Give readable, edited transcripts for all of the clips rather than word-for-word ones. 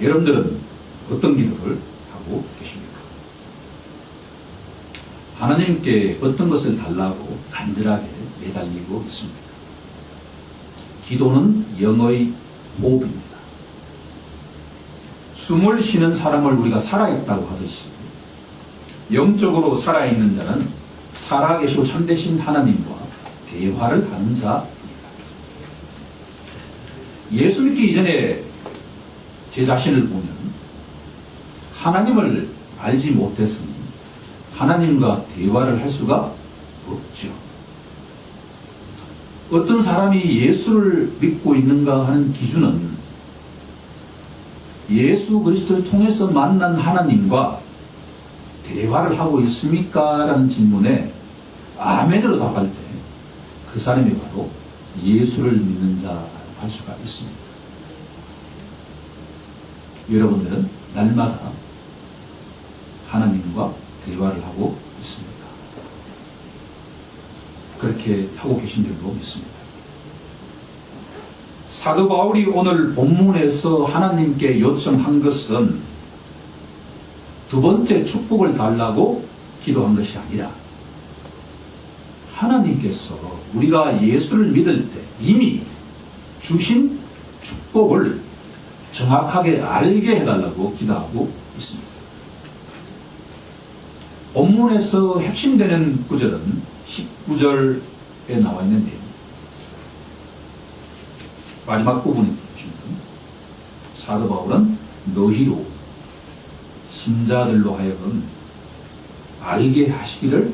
여러분들은 어떤 기도를 하고 계십니까? 하나님께 어떤 것을 달라고 간절하게 매달리고 있습니까? 기도는 영의 호흡입니다. 숨을 쉬는 사람을 우리가 살아있다고 하듯이 영적으로 살아있는 자는 살아계시고 참되신 하나님과 대화를 하는 자입니다. 예수 믿기 이전에 제 자신을 보면 하나님을 알지 못했으니 하나님과 대화를 할 수가 없죠. 어떤 사람이 예수를 믿고 있는가 하는 기준은 예수 그리스도를 통해서 만난 하나님과 대화를 하고 있습니까? 라는 질문에 아멘으로 답할 때 그 사람이 바로 예수를 믿는 자라고 할 수가 있습니다. 여러분들은 날마다 하나님과 대화를 하고 있습니까? 그렇게 하고 계신 줄로 믿습니다. 사도 바울이 오늘 본문에서 하나님께 요청한 것은 두 번째 축복을 달라고 기도한 것이 아니라 하나님께서 우리가 예수를 믿을 때 이미 주신 축복을 정확하게 알게 해달라고 기도하고 있습니다. 본문에서 핵심되는 구절은 19절에 나와 있는 내용. 마지막 부분에 보시면 사도 바울은 너희로 신자들로 하여금 알게 하시기를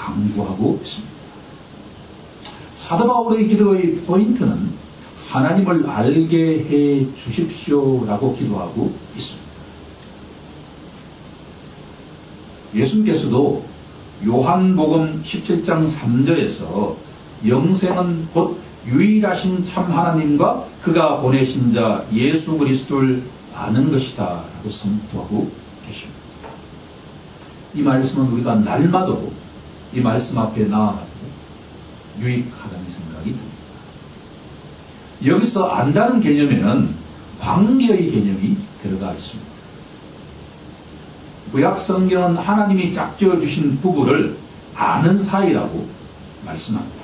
강구하고 있습니다. 사도 바울의 기도의 포인트는 하나님을 알게 해 주십시오라고 기도하고 있습니다. 예수님께서도 요한복음 17장 3절에서 영생은 곧 유일하신 참 하나님과 그가 보내신 자 예수 그리스도를 아는 것이다 라고 선포하고 계십니다. 이 말씀은 우리가 날마다 이 말씀 앞에 나아가도 유익하다는 생각이 듭니다. 여기서 안다는 개념에는 관계의 개념이 들어가 있습니다. 구약 성경은 하나님이 짝지어 주신 부부를 아는 사이라고 말씀합니다.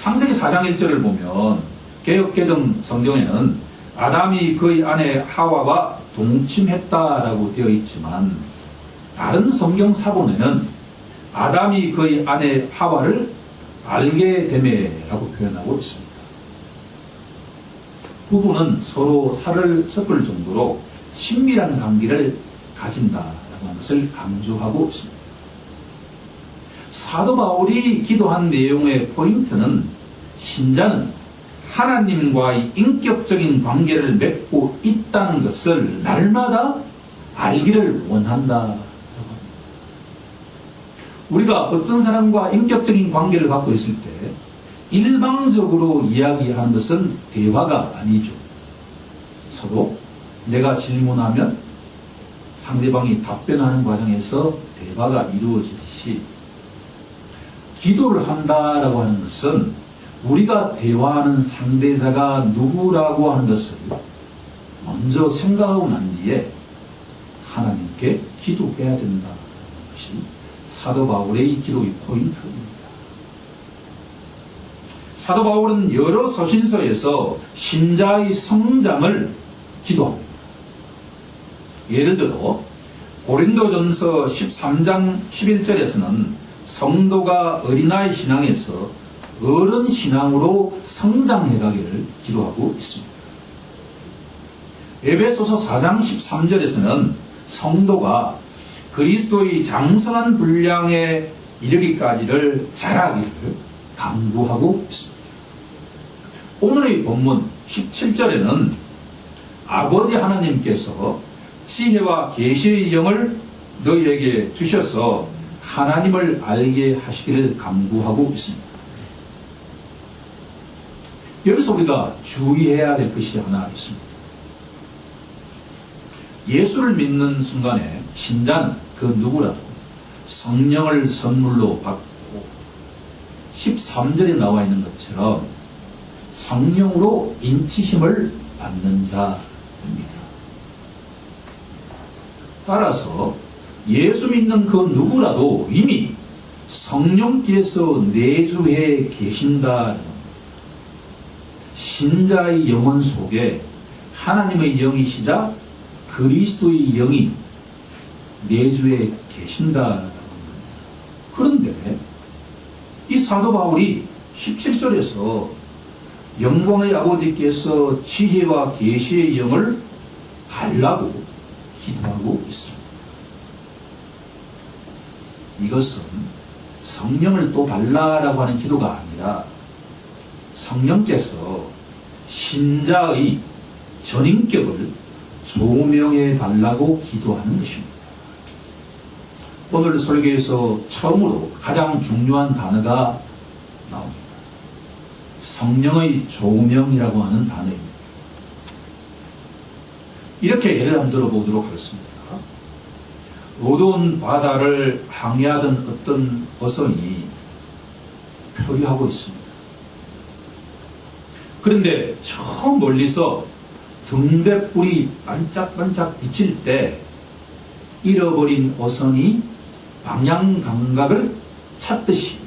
창세기 4장 1절을 보면 개역개정 성경에는 아담이 그의 아내 하와와 동침했다라고 되어 있지만 다른 성경 사본에는 아담이 그의 아내 하와를 알게 되매라고 표현하고 있습니다. 부부는 서로 살을 섞을 정도로 친밀한 관계를 가진다라고 하는 것을 강조하고 있습니다. 사도 바울이 기도한 내용의 포인트는 신자는 하나님과의 인격적인 관계를 맺고 있다는 것을 날마다 알기를 원한다. 우리가 어떤 사람과 인격적인 관계를 갖고 있을 때 일방적으로 이야기하는 것은 대화가 아니죠. 서로 내가 질문하면 상대방이 답변하는 과정에서 대화가 이루어지듯이 기도를 한다라고 하는 것은 우리가 대화하는 상대자가 누구라고 하는 것을 먼저 생각하고 난 뒤에 하나님께 기도해야 된다는 것이 사도 바울의 기도의 포인트입니다. 사도 바울은 여러 서신서에서 신자의 성장을 기도합니다. 예를 들어 고린도전서 13장 11절에서는 성도가 어린아이 신앙에서 어른 신앙으로 성장해가기를 기도하고 있습니다. 에베소서 4장 13절에서는 성도가 그리스도의 장성한 분량에 이르기까지를 자라기를 강구하고 있습니다. 오늘의 본문 17절에는 아버지 하나님께서 지혜와 계시의 영을 너희에게 주셔서 하나님을 알게 하시기를 강구하고 있습니다. 여기서 우리가 주의해야 될 것이 하나 있습니다. 예수를 믿는 순간에 신자는 그 누구라도 성령을 선물로 받고 13절에 나와 있는 것처럼 성령으로 인치심을 받는 자 따라서 예수 믿는 그 누구라도 이미 성령께서 내주해 계신다. 신자의 영혼 속에 하나님의 영이시자 그리스도의 영이 내주해 계신다. 그런데 이 사도 바울이 17절에서 영광의 아버지께서 지혜와 계시의 영을 달라고 기도하고 있습니다. 이것은 성령을 또 달라라고 하는 기도가 아니라 성령께서 신자의 전인격을 조명해 달라고 기도하는 것입니다. 오늘 설교에서 처음으로 가장 중요한 단어가 나옵니다. 성령의 조명이라고 하는 단어입니다. 이렇게 예를 한번 들어보도록 하겠습니다. 어두운 바다를 항해하던 어떤 어선이 표류하고 있습니다. 그런데 저 멀리서 등대불이 반짝반짝 비칠 때 잃어버린 어선이 방향 감각을 찾듯이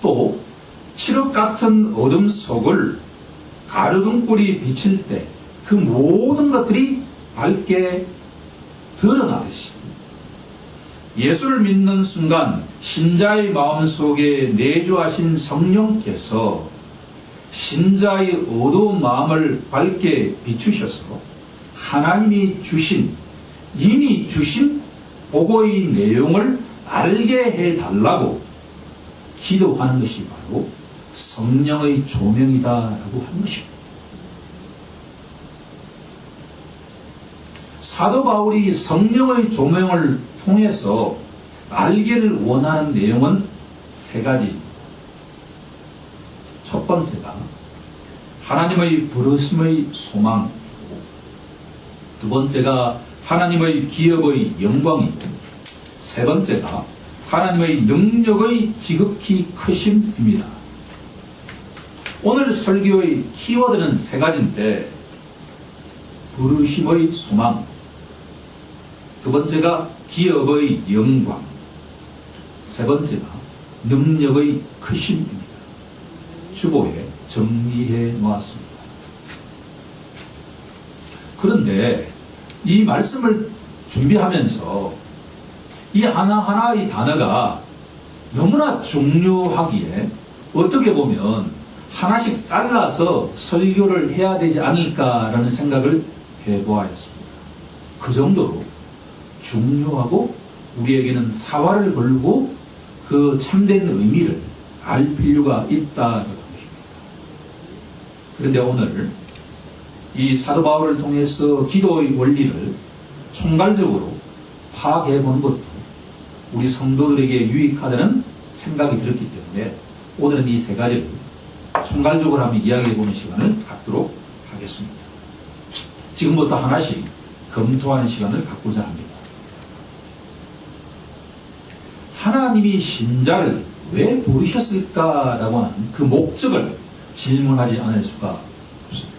또 칠흑 같은 어둠 속을 가로등불이 비칠 때 그 모든 것들이 밝게 드러나듯이 예수를 믿는 순간 신자의 마음속에 내주하신 성령께서 신자의 어두운 마음을 밝게 비추셔서 하나님이 주신 이미 주신 복의 내용을 알게 해달라고 기도하는 것이 바로 성령의 조명이다라고 하는 것입니다. 사도 바울이 성령의 조명을 통해서 알기를 원하는 내용은 세 가지. 첫 번째가 하나님의 부르심의 소망이고, 두 번째가 하나님의 기업의 영광이고, 세 번째가 하나님의 능력의 지극히 크심입니다. 오늘 설교의 키워드는 세 가지인데, 부르심의 소망, 두 번째가 기업의 영광, 세 번째가 능력의 크심입니다. 주보에 정리해 놓았습니다. 그런데 이 말씀을 준비하면서 이 하나하나의 단어가 너무나 중요하기에 어떻게 보면 하나씩 잘라서 설교를 해야 되지 않을까라는 생각을 해보았습니다. 그 정도로 중요하고 우리에게는 사활을 걸고 그 참된 의미를 알 필요가 있다는 것입니다. 그런데 오늘 이 사도 바울을 통해서 기도의 원리를 총괄적으로 파악해 보는 것도 우리 성도들에게 유익하다는 생각이 들었기 때문에 오늘은 이 세 가지를 총괄적으로 한번 이야기해 보는 시간을 갖도록 하겠습니다. 지금부터 하나씩 검토하는 시간을 갖고자 합니다. 하나님이 신자를 왜 부르셨을까라고 하는 그 목적을 질문하지 않을 수가 없습니다.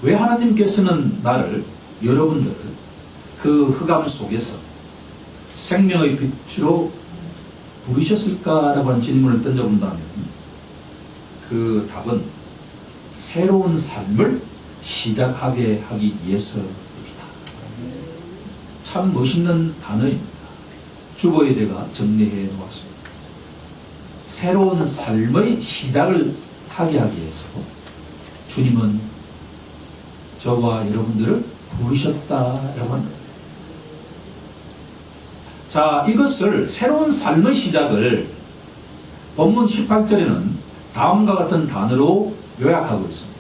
왜 하나님께서는 나를, 여러분들을 그 흑암 속에서 생명의 빛으로 부르셨을까라고 하는 질문을 던져본다면 그 답은 새로운 삶을 시작하게 하기 위해서입니다. 참 멋있는 단어입니다. 주보에 제가 정리해 놓았습니다. 새로운 삶의 시작을 하게 하기 위해서 주님은 저와 여러분들을 부르셨다라고 합니다. 자, 이것을 새로운 삶의 시작을 본문 18절에는 다음과 같은 단어로 요약하고 있습니다.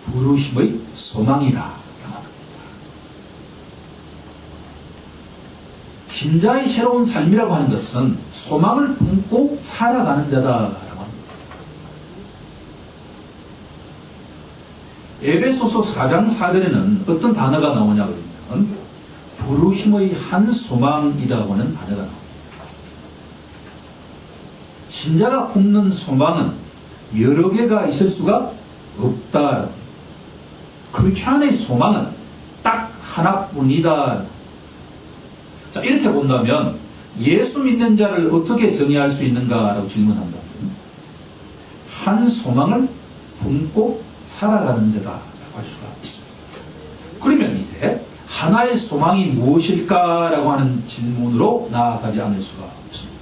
부르심의 소망이다. 신자의 새로운 삶이라고 하는 것은 소망을 품고 살아가는 자다라고 합니다. 에베소서 4장 4절에는 어떤 단어가 나오냐 그러면 부르심의 한 소망이라고 하는 단어가 나옵니다. 신자가 품는 소망은 여러 개가 있을 수가 없다. 크리스찬의 소망은 하나뿐이다. 자, 이렇게 본다면 예수 믿는 자를 어떻게 정의할 수 있는가라고 질문한다면 한 소망을 품고 살아가는 자다라고 할 수가 있습니다. 그러면 이제 하나의 소망이 무엇일까라고 하는 질문으로 나아가지 않을 수가 없습니다.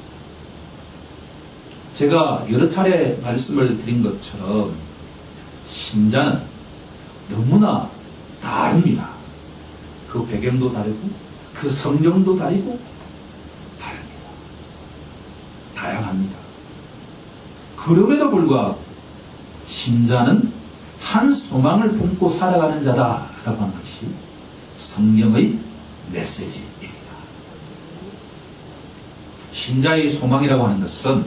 제가 여러 차례 말씀을 드린 것처럼 신자는 너무나 다릅니다. 그 배경도 다르고 그 성경도 다르고 다릅니다. 다양합니다. 그럼에도 불구하고 신자는 한 소망을 품고 살아가는 자다라고 하는 것이 성경의 메시지입니다. 신자의 소망이라고 하는 것은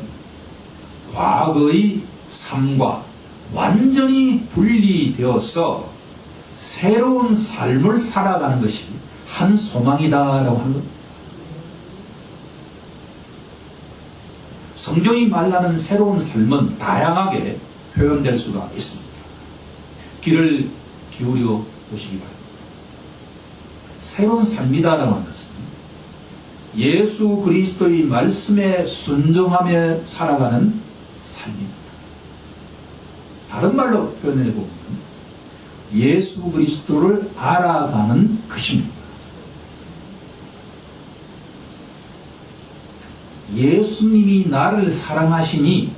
과거의 삶과 완전히 분리되어서 새로운 삶을 살아가는 것이 한 소망이다라고 하는 겁니다. 성경이 말하는 새로운 삶은 다양하게 표현될 수가 있습니다. 귀를 기울여 보시기 바랍니다. 새로운 삶이다라고 하는 것은 예수 그리스도의 말씀에 순종하며 살아가는 삶입니다. 다른 말로 표현해 보면 예수 그리스도를 알아가는 것입니다. 예수님이 나를 사랑하시니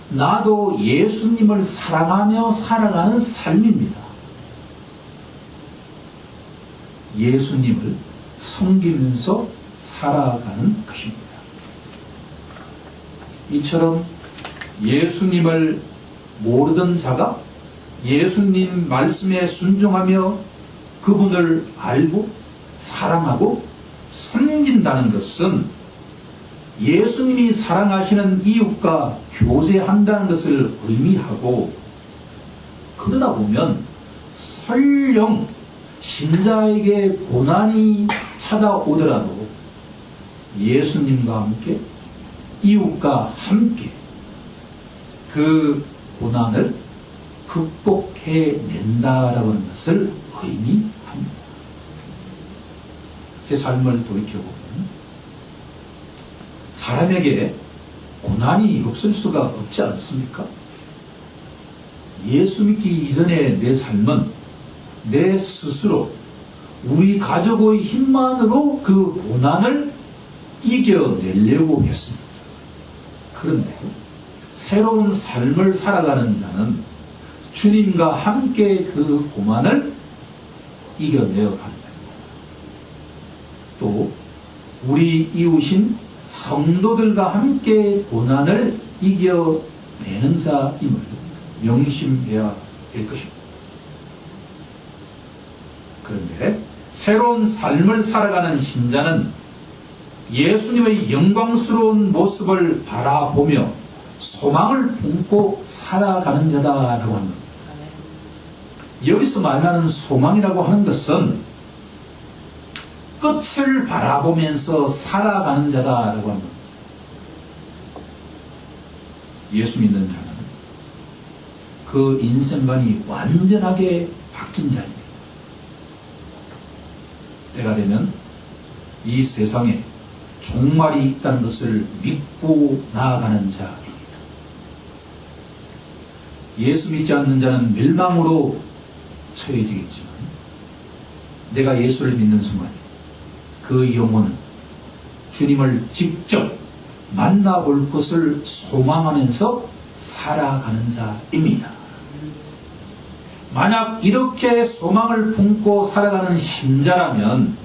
나도 예수님을 사랑하며 살아가는 삶입니다. 예수님을 섬기면서 살아가는 것입니다. 이처럼 예수님을 모르던 자가 예수님 말씀에 순종하며 그분을 알고 사랑하고 섬긴다는 것은 예수님이 사랑하시는 이웃과 교제한다는 것을 의미하고, 그러다 보면 설령 신자에게 고난이 찾아오더라도 예수님과 함께 이웃과 함께 그 고난을 극복해낸다라고 하는 것을 의미합니다. 제 삶을 돌이켜보면 사람에게 고난이 없을 수가 없지 않습니까? 예수 믿기 이전에 내 삶은 내 스스로 우리 가족의 힘만으로 그 고난을 이겨내려고 했습니다. 그런데 새로운 삶을 살아가는 자는 주님과 함께 그 고난을 이겨내어 가는 자입니다. 또 우리 이웃인 성도들과 함께 고난을 이겨내는 자임을 명심해야 될 것입니다. 그런데 새로운 삶을 살아가는 신자는 예수님의 영광스러운 모습을 바라보며 소망을 품고 살아가는 자다라고 합니다. 여기서 말하는 소망이라고 하는 것은 끝을 바라보면서 살아가는 자다라고 합니다. 예수 믿는 자는 그 인생관이 완전하게 바뀐 자입니다. 때가 되면 이 세상에 종말이 있다는 것을 믿고 나아가는 자입니다. 예수 믿지 않는 자는 멸망으로 처해지겠지만 내가 예수를 믿는 순간 그 영혼은 주님을 직접 만나볼 것을 소망하면서 살아가는 자입니다. 만약 이렇게 소망을 품고 살아가는 신자라면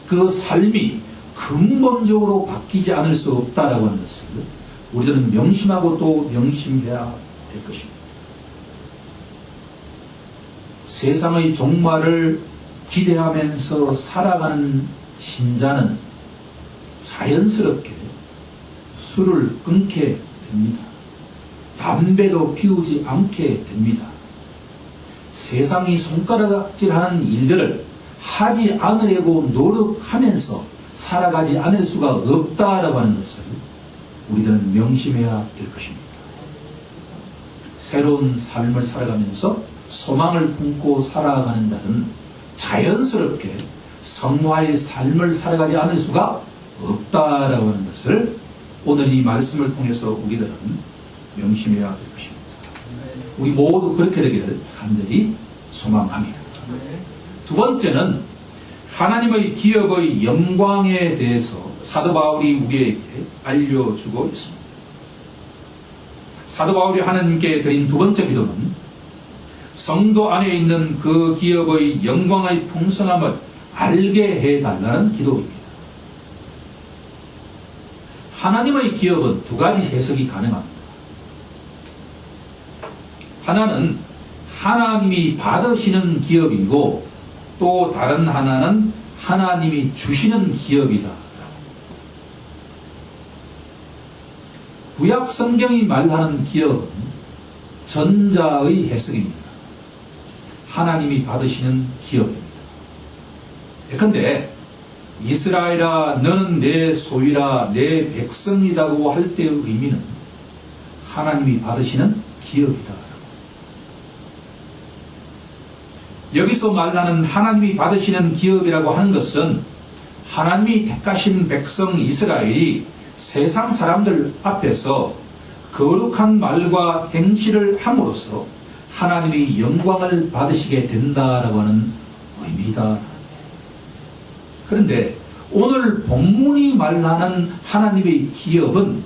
그 삶이 근본적으로 바뀌지 않을 수 없다라고 하는 것을 우리들은 명심하고 또 명심해야 될 것입니다. 세상의 종말을 기대하면서 살아가는 신자는 자연스럽게 술을 끊게 됩니다. 담배도 피우지 않게 됩니다. 세상이 손가락질하는 일들을 하지 않으려고 노력하면서 살아가지 않을 수가 없다라고 하는 것을 우리는 명심해야 될 것입니다. 새로운 삶을 살아가면서 소망을 품고 살아가는 자는 자연스럽게 성화의 삶을 살아가지 않을 수가 없다라고 하는 것을 오늘 이 말씀을 통해서 우리들은 명심해야 될 것입니다. 우리 모두 그렇게 되기를 간절히 소망합니다. 두 번째는 하나님의 기업의 영광에 대해서 사도 바울이 우리에게 알려주고 있습니다. 사도 바울이 하나님께 드린 두 번째 기도는 성도 안에 있는 그 기업의 영광의 풍성함을 알게 해달라는 기도입니다. 하나님의 기업은 두 가지 해석이 가능합니다. 하나는 하나님이 받으시는 기업이고 또 다른 하나는 하나님이 주시는 기업이다. 구약 성경이 말하는 기업은 전자의 해석입니다. 하나님이 받으시는 기업입니다. 예컨대 이스라엘아 너는 내 소유라 내 백성이라고 할 때의 의미는 하나님이 받으시는 기업이다. 여기서 말하는 하나님이 받으시는 기업이라고 하는 것은 하나님이 택하신 백성 이스라엘이 세상 사람들 앞에서 거룩한 말과 행실을 함으로써 하나님의 영광을 받으시게 된다라고 하는 의미다. 그런데 오늘 본문이 말하는 하나님의 기업은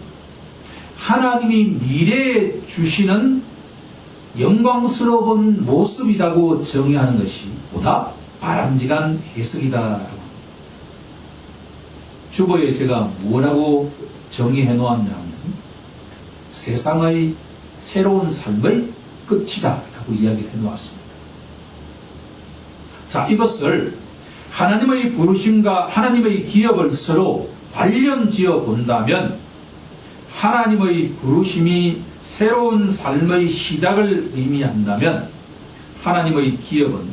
하나님이 미래에 주시는 영광스러운 모습이라고 정의하는 것이 보다 바람직한 해석이다. 주보에 제가 뭐라고 정의해 놓았냐면 세상의 새로운 삶의 끝이다 라고 이야기를 해 놓았습니다. 자, 이것을 하나님의 부르심과 하나님의 기업을 서로 관련지어 본다면 하나님의 부르심이 새로운 삶의 시작을 의미한다면 하나님의 기업은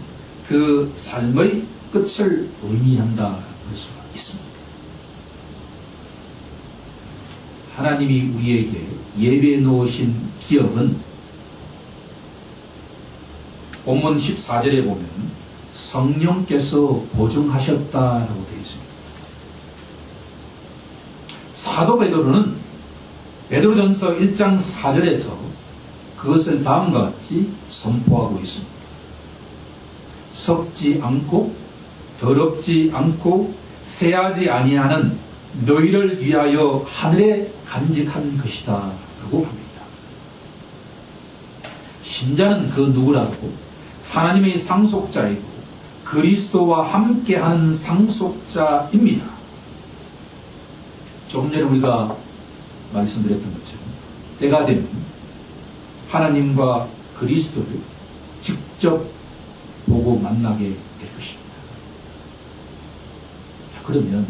그 삶의 끝을 의미한다 볼 수가 있습니다. 하나님이 우리에게 예배해 놓으신 기업은 본문 14절에 보면 성령께서 보증하셨다라고 되어 있습니다. 사도 베드로는 베드로전서 1장 4절에서 그것을 다음과 같이 선포하고 있습니다. 썩지 않고 더럽지 않고 새하지 아니하는 너희를 위하여 하늘에 간직한 것이다 라고 합니다. 신자는 그 누구라고? 하나님의 상속자이고 그리스도와 함께하는 상속자입니다. 조금 전에 우리가 말씀드렸던 것처럼 때가 되면 하나님과 그리스도를 직접 보고 만나게 될 것입니다. 자, 그러면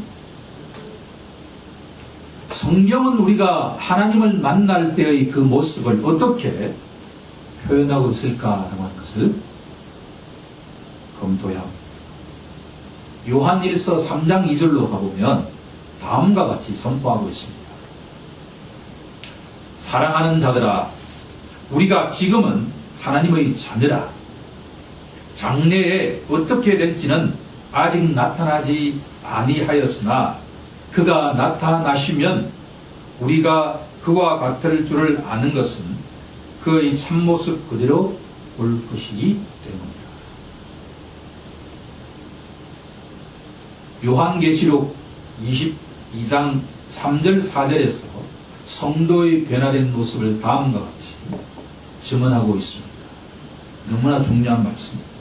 성경은 우리가 하나님을 만날 때의 그 모습을 어떻게 표현하고 있을까라고 하는 것을 검토해야 합니다. 요한일서 3장 2절로 가보면 다음과 같이 선포하고 있습니다. 사랑하는 자들아, 우리가 지금은 하나님의 자녀라. 장래에 어떻게 될지는 아직 나타나지 아니하였으나 그가 나타나시면 우리가 그와 같을 줄을 아는 것은 그의 참모습 그대로 볼 것이기 때문이다. 요한계시록 22장 3절 4절에서 성도의 변화된 모습을 다음과 같이 증언하고 있습니다. 너무나 중요한 말씀입니다.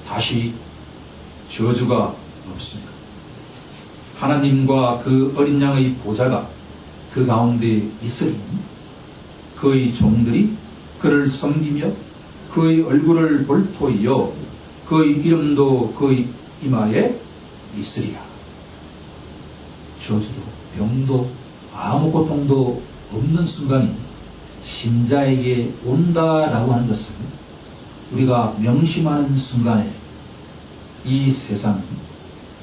다시 저주가 없습니다. 하나님과 그 어린 양의 보좌가 그 가운데 있으니 그의 종들이 그를 섬기며 그의 얼굴을 볼 터이요 그의 이름도 그의 이마에 있으리라. 저주도 병도 아무 고통도 없는 순간이 신자에게 온다라고 하는 것은 우리가 명심하는 순간에 이 세상은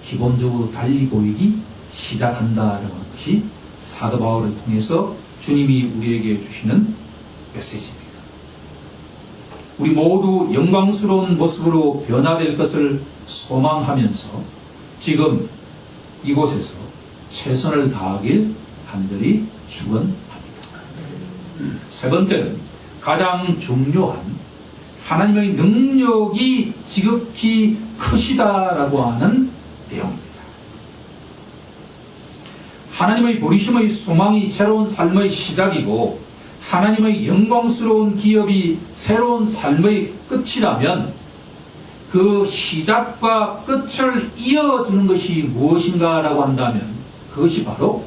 기본적으로 달리 보이기 시작한다라고 하는 것이 사도 바울을 통해서 주님이 우리에게 주시는 메시지입니다. 우리 모두 영광스러운 모습으로 변화될 것을 소망하면서 지금 이곳에서 최선을 다하길 간절히 축원합니다. 세 번째는 가장 중요한 하나님의 능력이 지극히 크시다라고 하는 내용입니다. 하나님의 부르심의 소망이 새로운 삶의 시작이고 하나님의 영광스러운 기업이 새로운 삶의 끝이라면 그 시작과 끝을 이어주는 것이 무엇인가라고 한다면 그것이 바로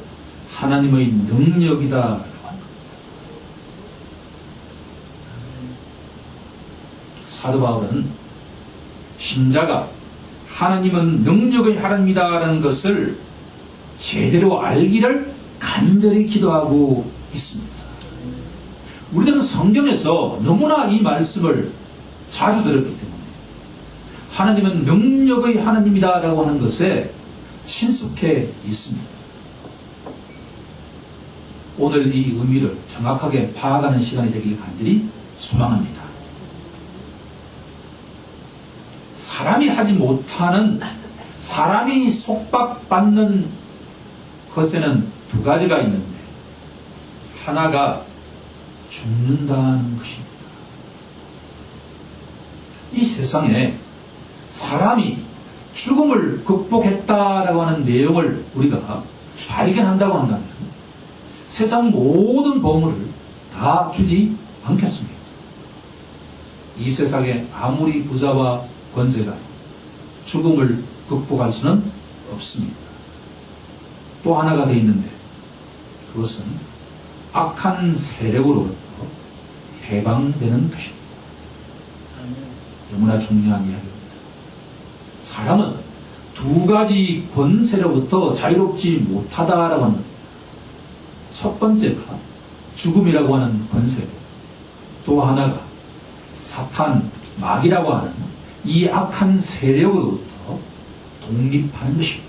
하나님의 능력이다라고 합니다. 사도 바울은 신자가 하나님은 능력의 하나님이다라는 것을 제대로 알기를 간절히 기도하고 있습니다. 우리들은 성경에서 너무나 이 말씀을 자주 들었기 때문에 하나님은 능력의 하나님이다라고 하는 것에 친숙해 있습니다. 오늘 이 의미를 정확하게 파악하는 시간이 되길 간절히 소망합니다. 사람이 하지 못하는, 사람이 속박받는 것에는 두 가지가 있는데 하나가 죽는다는 것입니다. 이 세상에 사람이 죽음을 극복했다라고 하는 내용을 우리가 발견한다고 한다면 세상 모든 보물을 다 주지 않겠습니다. 이 세상에 아무리 부자와 권세자 죽음을 극복할 수는 없습니다. 또 하나가 더 있는데 그것은 악한 세력으로부터 해방되는 것입니다. 너무나 중요한 이야기입니다. 사람은 두 가지 권세로부터 자유롭지 못하다라고 합니다. 첫 번째가 죽음이라고 하는 권세로, 또 하나가 사탄, 마귀라고 하는 이 악한 세력으로부터 독립하는 것입니다.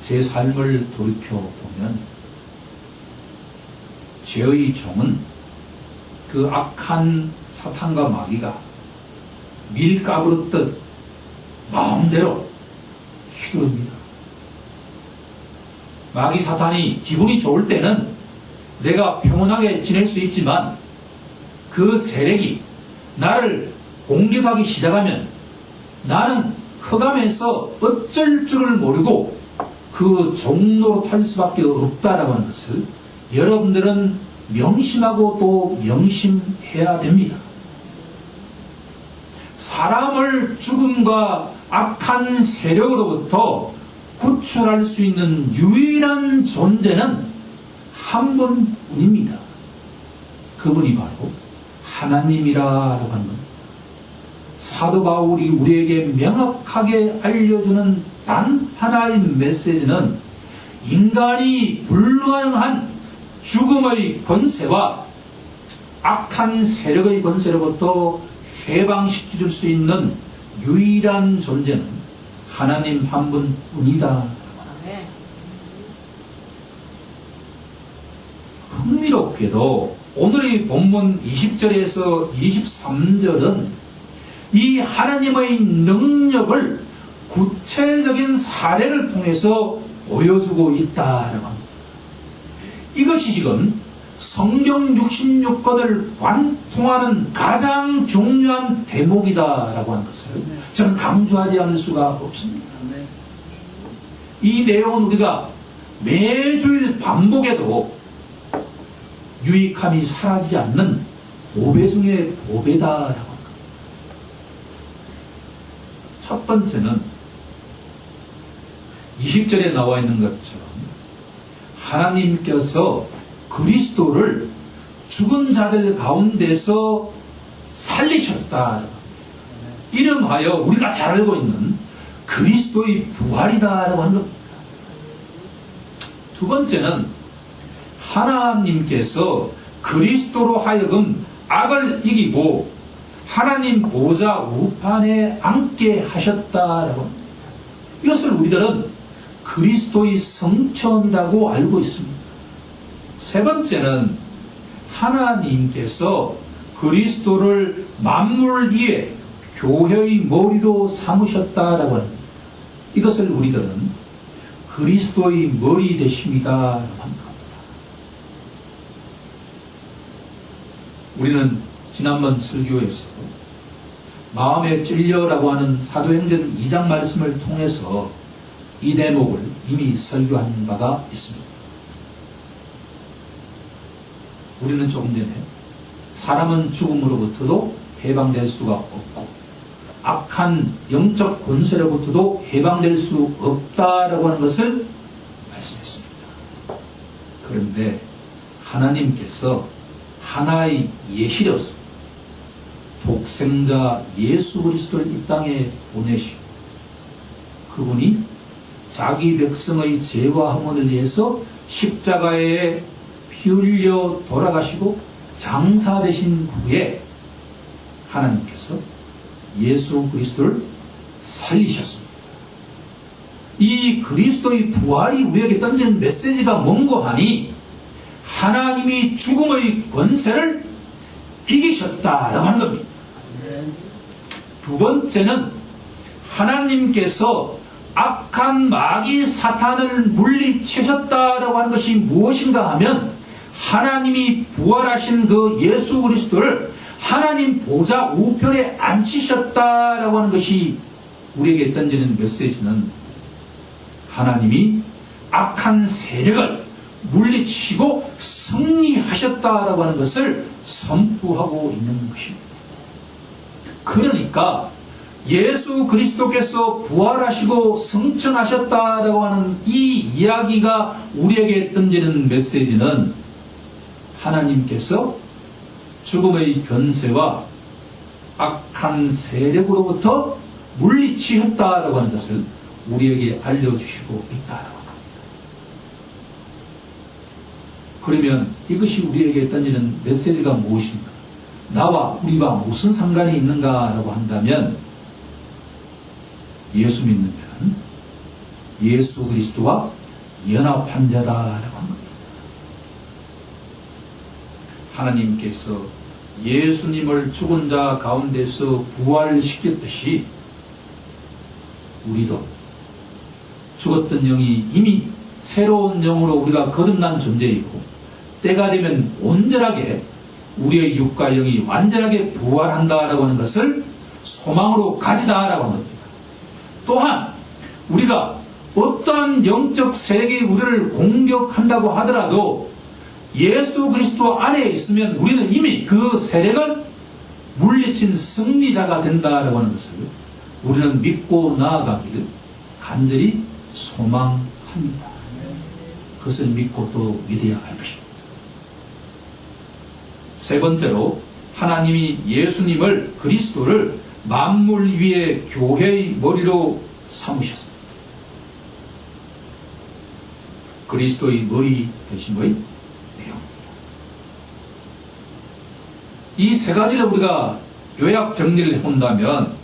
제 삶을 돌이켜보면 죄의 종은 그 악한 사탄과 마귀가 밀 까부르듯 마음대로 휘두릅니다. 마귀 사탄이 기분이 좋을 때는 내가 평온하게 지낼 수 있지만 그 세력이 나를 공격하기 시작하면 나는 흑암에서 어쩔 줄을 모르고 그 종로로 탈 수밖에 없다라고 하는 것을 여러분들은 명심하고 또 명심해야 됩니다. 사람을 죽음과 악한 세력으로부터 구출할 수 있는 유일한 존재는 한 분뿐입니다. 그분이 바로 하나님이라고 하는 것. 사도 바울이 우리에게 명확하게 알려주는 단 하나의 메시지는 인간이 불가능한 죽음의 권세와 악한 세력의 권세로부터 해방시켜줄 수 있는 유일한 존재는 하나님 한 분뿐이다. 흥미롭게도 오늘의 본문 20절에서 23절은 이 하나님의 능력을 구체적인 사례를 통해서 보여주고 있다라고 합니다. 이것이 지금 성경 66권을 관통하는 가장 중요한 대목이다라고 하는 것을 저는 강조하지 않을 수가 없습니다. 이 내용은 우리가 매주일 반복해도 유익함이 사라지지 않는 보배 중의 보배다라고 합니다. 첫 번째는 20절에 나와 있는 것처럼 하나님께서 그리스도를 죽은 자들 가운데서 살리셨다. 이름하여 우리가 잘 알고 있는 그리스도의 부활이다라고 하는 겁니다. 두 번째는 하나님께서 그리스도로 하여금 악을 이기고 하나님 보좌 우판에 앉게 하셨다라고 합니다. 이것을 우리들은 그리스도의 성천이라고 알고 있습니다. 세 번째는 하나님께서 그리스도를 만물 위에 교회의 머리로 삼으셨다라고 하는, 이것을 우리들은 그리스도의 머리 되심이다라고 합니다. 우리는 지난번 설교에서 마음에 찔려라고 하는 사도행전 2장 말씀을 통해서 이 대목을 이미 설교한 바가 있습니다. 우리는 조금 전에 사람은 죽음으로부터도 해방될 수가 없고 악한 영적 권세로부터도 해방될 수 없다라고 하는 것을 말씀했습니다. 그런데 하나님께서 하나의 예시로서 독생자 예수 그리스도를 이 땅에 보내시고 그분이 자기 백성의 죄와 허물을 위해서 십자가에 피 흘려 돌아가시고 장사되신 후에 하나님께서 예수 그리스도를 살리셨습니다. 이 그리스도의 부활이 우리에게 던진 메시지가 뭔고 하니 하나님이 죽음의 권세를 이기셨다라고 하는 겁니다. 두 번째는 하나님께서 악한 마귀 사탄을 물리치셨다라고 하는 것이 무엇인가 하면 하나님이 부활하신 그 예수 그리스도를 하나님 보좌 우편에 앉히셨다라고 하는 것이 우리에게 던지는 메시지는 하나님이 악한 세력을 물리치시고 승리하셨다라고 하는 것을 선포하고 있는 것입니다. 그러니까 예수 그리스도께서 부활하시고 승천하셨다라고 하는 이 이야기가 우리에게 던지는 메시지는 하나님께서 죽음의 권세와 악한 세력으로부터 물리치셨다라고 하는 것을 우리에게 알려주시고 있다라고 합니다. 그러면 이것이 우리에게 던지는 메시지가 무엇인가? 나와 우리와 무슨 상관이 있는가라고 한다면 예수 믿는 자는 예수 그리스도와 연합한 자다라고 한 겁니다. 하나님께서 예수님을 죽은 자 가운데서 부활시켰듯이 우리도 죽었던 영이 이미 새로운 영으로 우리가 거듭난 존재이고 때가 되면 온전하게 우리의 육과 영이 완전하게 부활한다라고 하는 것을 소망으로 가지다라고 하는 겁니다. 또한 우리가 어떠한 영적 세력이 우리를 공격한다고 하더라도 예수 그리스도 안에 있으면 우리는 이미 그 세력을 물리친 승리자가 된다라고 하는 것을 우리는 믿고 나아가기를 간절히 소망합니다. 그것을 믿고 또 믿어야 할 것입니다. 세 번째로 하나님이 예수님을 그리스도를 만물 위에 교회의 머리로 삼으셨습니다. 그리스도의 머리 되심의 내용입니다. 이 세 가지를 우리가 요약 정리를 해본다면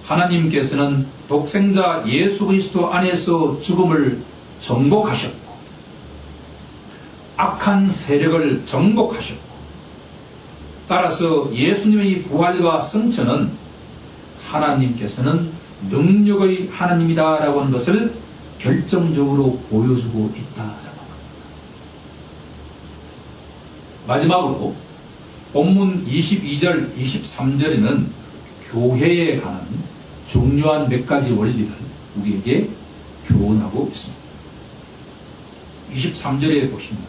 하나님께서는 독생자 예수 그리스도 안에서 죽음을 정복하셨고 악한 세력을 정복하셨고 따라서 예수님의 부활과 승천은 하나님께서는 능력의 하나님이다라고 하는 것을 결정적으로 보여주고 있다라고 합니다. 마지막으로 본문 22절, 23절에는 교회에 관한 중요한 몇 가지 원리를 우리에게 교훈하고 있습니다. 23절에 보시면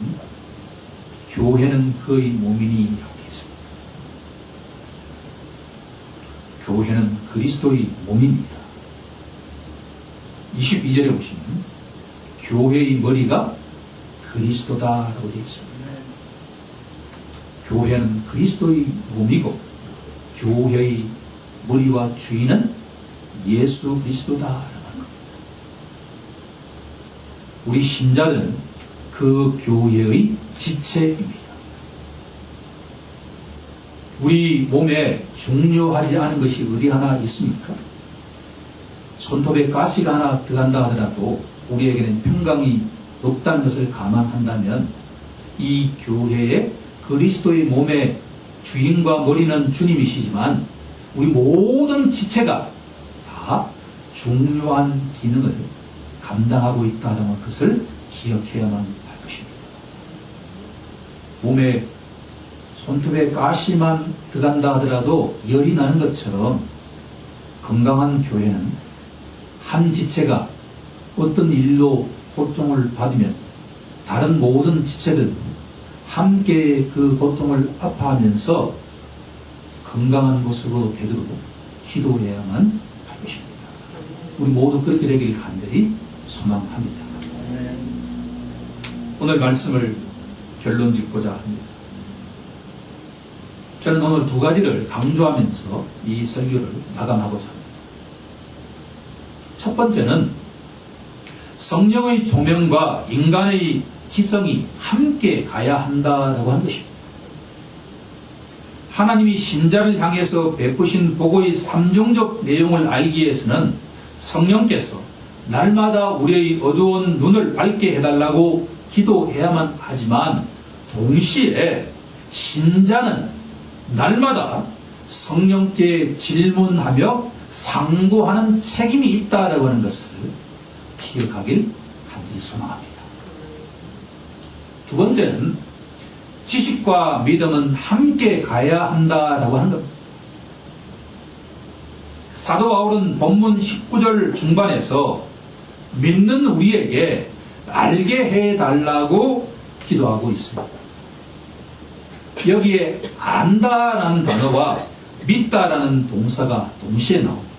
교회는 그의 몸이니 이라고 되어 있습니다. 교회는 그리스도의 몸입니다. 22절에 보시면 교회의 머리가 그리스도다라고 되어 있습니다. 교회는 그리스도의 몸이고 교회의 머리와 주인은 예수 그리스도다라고 합니다. 우리 신자들은 그 교회의 지체입니다. 우리 몸에 중요하지 않은 것이 어디 하나 있습니까? 손톱에 가시가 하나 들어간다 하더라도 우리에게는 평강이 없다는 것을 감안한다면 이 교회에 그리스도의 몸의 주인과 머리는 주님이시지만 우리 모든 지체가 다 중요한 기능을 감당하고 있다는 것을 기억해야만 할 것입니다. 몸에 손톱에 가시만 들어간다 하더라도 열이 나는 것처럼 건강한 교회는 한 지체가 어떤 일로 고통을 받으면 다른 모든 지체들도 함께 그 고통을 아파하면서 건강한 모습으로 되도록 기도해야만 할 것입니다. 우리 모두 그렇게 되길 간절히 소망합니다. 오늘 말씀을 결론 짓고자 합니다. 저는 오늘 두 가지를 강조하면서 이 설교를 마감하고자 합니다. 첫 번째는 성령의 조명과 인간의 지성이 함께 가야 한다라고 하는 것입니다. 하나님이 신자를 향해서 베푸신 복의 삼종적 내용을 알기 위해서는 성령께서 날마다 우리의 어두운 눈을 밝게 해달라고 기도해야만 하지만 동시에 신자는 날마다 성령께 질문하며 상고하는 책임이 있다라고 하는 것을 기억하길 간절히 소망합니다. 두 번째는 지식과 믿음은 함께 가야 한다라고 하는 겁니다. 사도 바울은 본문 19절 중반에서 믿는 우리에게 알게 해달라고 기도하고 있습니다. 여기에 안다라는 단어와 믿다라는 동사가 동시에 나옵니다.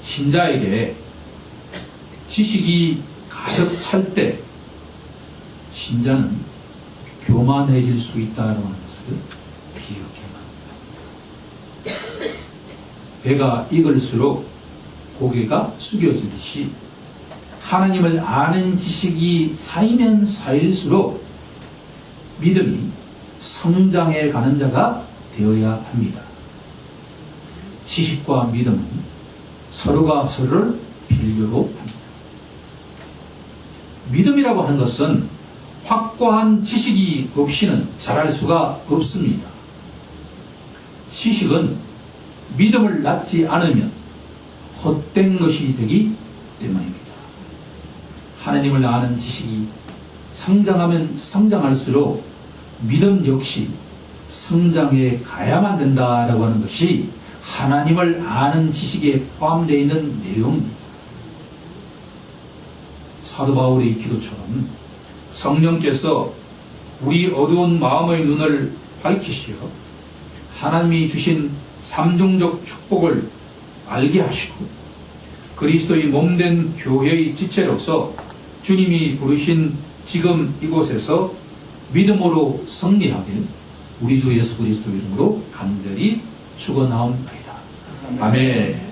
신자에게 지식이 가득 찰 때 신자는 교만해질 수 있다는 것을 기억해야 합니다. 배가 익을수록 고개가 숙여지듯이 하나님을 아는 지식이 쌓이면 쌓일수록 믿음이 성장해 가는 자가 되어야 합니다. 지식과 믿음은 서로가 서로를 필요로 합니다. 믿음이라고 하는 것은 확고한 지식이 없이는 자랄 수가 없습니다. 지식은 믿음을 낳지 않으면 헛된 것이 되기 때문입니다. 하나님을 아는 지식이 성장하면 성장할수록 믿음 역시 성장해 가야만 된다라고 하는 것이 하나님을 아는 지식에 포함되어 있는 내용입니다. 사도 바울의 기도처럼 성령께서 우리 어두운 마음의 눈을 밝히시어 하나님이 주신 삼종적 축복을 알게 하시고 그리스도의 몸된 교회의 지체로서 주님이 부르신 지금 이곳에서 믿음으로 승리하길 우리 주 예수 그리스도 이름으로 간절히 축원하옵나이다. 아멘.